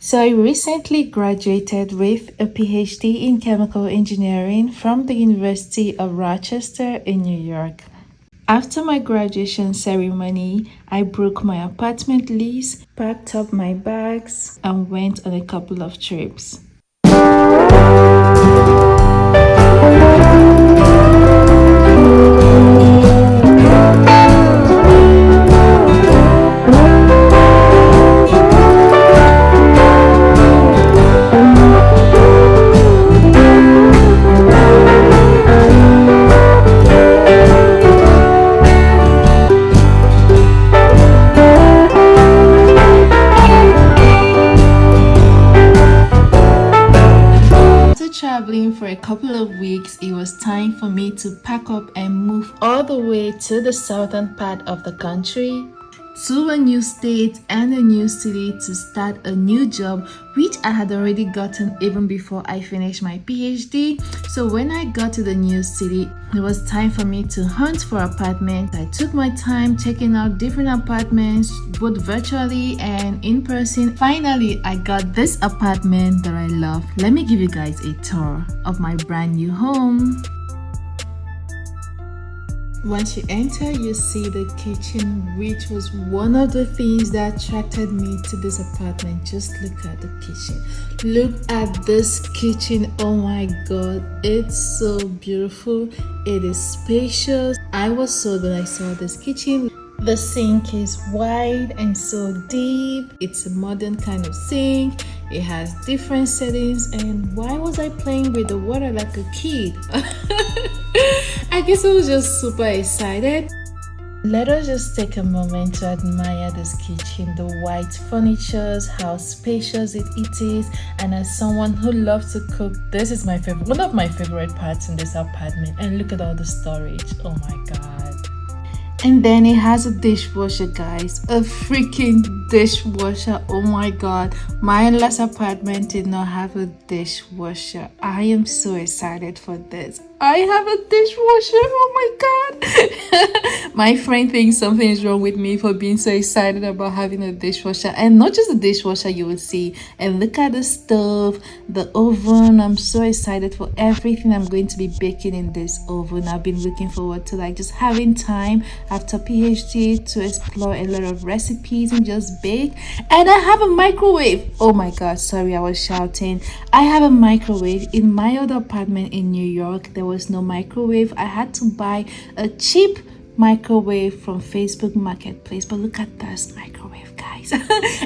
So I recently graduated with a PhD in chemical engineering from the University of Rochester in New York. After my graduation ceremony, I broke my apartment lease, packed up my bags, and went on a couple of trips. After traveling for a couple of weeks, it was time for me to pack up and move all the way to the southern part of the country, to a new state and a new city to start a new job, which I had already gotten even before I finished my PhD. So when I got to the new city, it was time for me to hunt for apartments. I took my time checking out different apartments, both virtually and in person. Finally, I got this apartment that I love. Let me give you guys a tour of my brand new home. Once you enter, you see the kitchen, which was one of the things that attracted me to this apartment. Just look at the kitchen. Look at this kitchen. Oh my god, it's so beautiful. It is spacious. I was sold when I saw this kitchen. The sink is wide and so deep. It's a modern kind of sink. It has different settings. And why was I playing with the water like a kid? I guess I was just super excited. Let us just take a moment to admire this kitchen, the white furnitures, how spacious it is. And as someone who loves to cook, this is my favorite, one of my favorite parts in this apartment. And look at all the storage. Oh my god. And then it has a dishwasher, guys. A freaking dishwasher. Oh my god. My last apartment did not have a dishwasher. I am so excited for this. I have a dishwasher. Oh my god. My friend thinks something is wrong with me for being so excited about having a dishwasher. And not just a dishwasher, you will see. And look at the stove, the oven. I'm so excited for everything I'm going to be baking in this oven. I've been looking forward to just having time after PhD to explore a lot of recipes and just bake. And I have a microwave. Oh my god, sorry, I was shouting. I have a microwave. In my other apartment in New York, there was no microwave. I had to buy a cheap microwave from Facebook Marketplace. But look at this microwave, guys.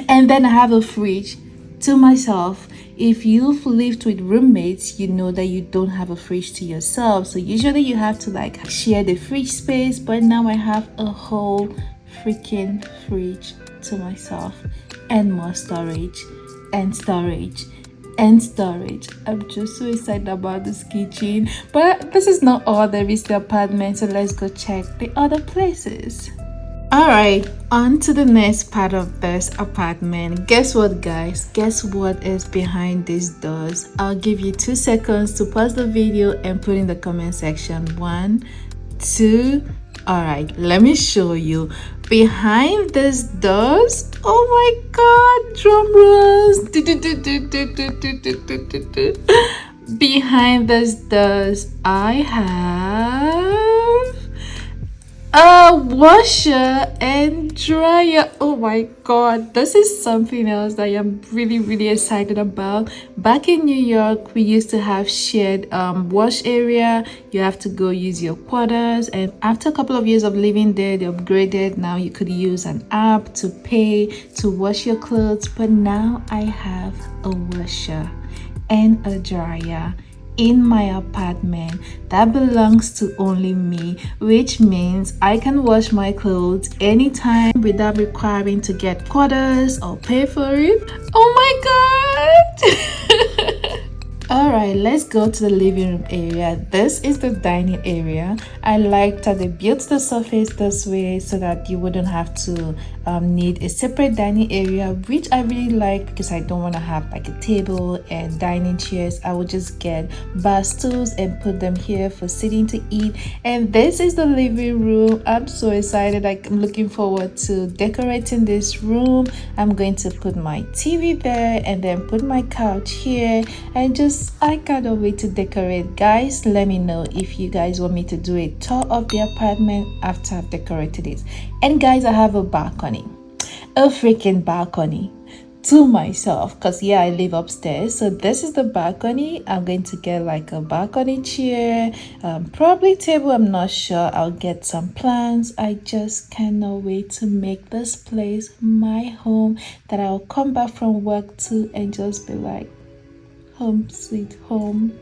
And then I have a fridge to myself. If you've lived with roommates, you know that you don't have a fridge to yourself. So usually you have to share the fridge space, but now I have a whole freaking fridge to myself, and more storage and storage and storage. I'm just so excited about this kitchen. But this is not all there is to the apartment, so let's go check the other places. Alright, on to the next part of this apartment. Guess what, guys? Guess what is behind these doors? I'll give you 2 seconds to pause the video and put in the comment section. 1, 2. Alright, let me show you. Behind these doors, oh my god, drum rolls. Behind these doors, I have a washer and dryer. Oh my god, this is something else that I am really excited about. Back in New York, we used to have shared wash area. You have to go use your quarters, and after a couple of years of living there, they upgraded. Now you could use an app to pay to wash your clothes. But now I have a washer and a dryer in my apartment that belongs to only me, which means I can wash my clothes anytime without requiring to get quarters or pay for it. Oh my god. All right, let's go to the living room area. This is the dining area. I liked that they built the surface this way so that you wouldn't have to need a separate dining area, which I really like because I don't want to have like a table and dining chairs. I would just get bar stools and put them here for sitting to eat. And this is the living room. I'm so excited. I'm looking forward to decorating this room. I'm going to put my TV there and then put my couch here, and I cannot wait to decorate. Guys, let me know if you guys want me to do a tour of the apartment after I've decorated it. And guys, I have a balcony, a freaking balcony to myself, because yeah, I live upstairs. So this is the balcony. I'm going to get like a balcony chair, probably table, I'm not sure. I'll get some plants. I just cannot wait to make this place my home, that I'll come back from work to and just be like, home sweet home.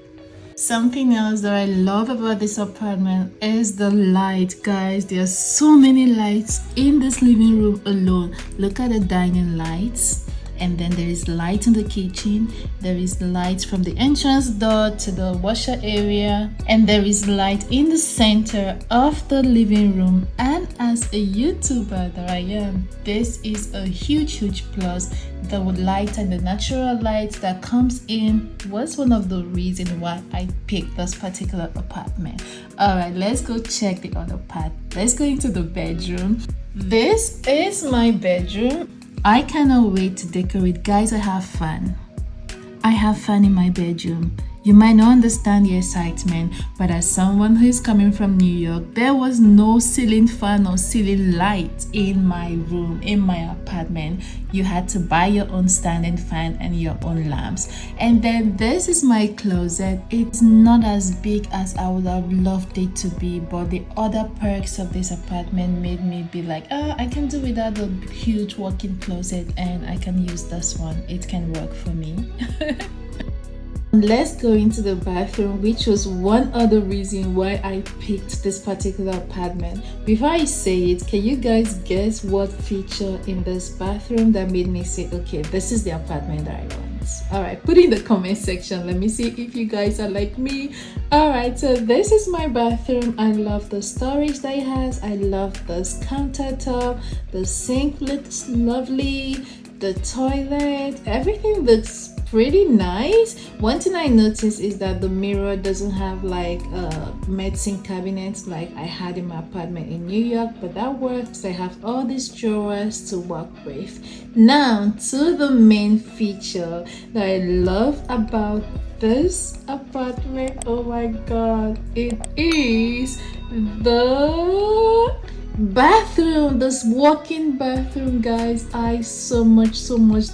Something else that I love about this apartment is the light, guys. There are so many lights in this living room alone. Look at the dining lights, and then there is light in the kitchen. There is light from the entrance door to the washer area, and there is light in the center of the living room. And as a YouTuber that I am, this is a huge plus. The light and the natural light that comes in was one of the reasons why I picked this particular apartment. All right, let's go check the other part. Let's go into the bedroom. This is my bedroom. I cannot wait to decorate. Guys, I have fun. I have fun in my bedroom. You might not understand the excitement, but as someone who is coming from New York, there was no ceiling fan or ceiling light in my room, in my apartment. You had to buy your own standing fan and your own lamps. And then this is my closet. It's not as big as I would have loved it to be, but the other perks of this apartment made me be like, I can do without a huge walk-in closet, and I can use this one. It can work for me. Let's go into the bathroom, which was one other reason why I picked this particular apartment. Before I say it, can you guys guess what feature in this bathroom that made me say, okay, this is the apartment that I want? All right, put in the comment section. Let me see if you guys are like me. All right, so this is my bathroom. I love the storage that it has. I love this countertop. The sink looks lovely. The toilet, everything looks pretty nice. One thing I noticed is that the mirror doesn't have like a medicine cabinet like I had in my apartment in New York, but that works. I have all these drawers to work with. Now to the main feature that I love about this apartment. Oh my god, it is the bathroom. This walk-in bathroom, guys. I so much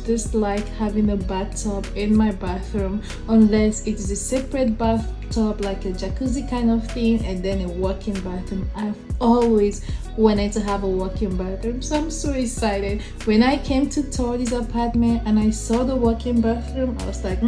dislike having a bathtub in my bathroom unless it is a separate bathtub, like a jacuzzi kind of thing, and then a walk-in bathroom. I've always wanted to have a walk-in bathroom, so I'm so excited. When I came to tour this apartment and I saw the walk-in bathroom, I was like,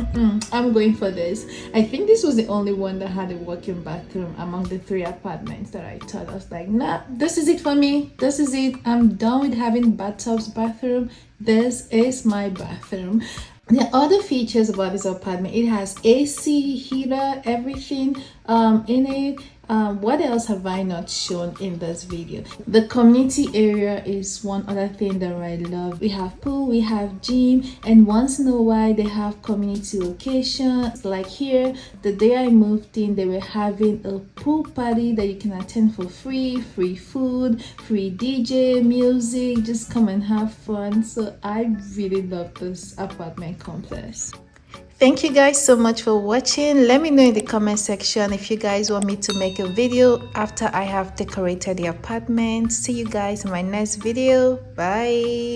I'm going for this. I think this was the only one that had a walk-in bathroom among the 3 apartments that I thought. I was like, nah, this is it for me. This is it. I'm done with having bathtubs bathroom. This is my bathroom. The other features about this apartment, it has AC, heater, everything in it. What else have I not shown in this video? The community area is one other thing that I love. We have pool, we have gym, and once in a while they have community locations. Like here, the day I moved in, they were having a pool party that you can attend for free food, free DJ, music, just come and have fun. So I really love this apartment complex. Thank you guys so much for watching. Let me know in the comment section if you guys want me to make a video after I have decorated the apartment. See you guys in my next video. Bye.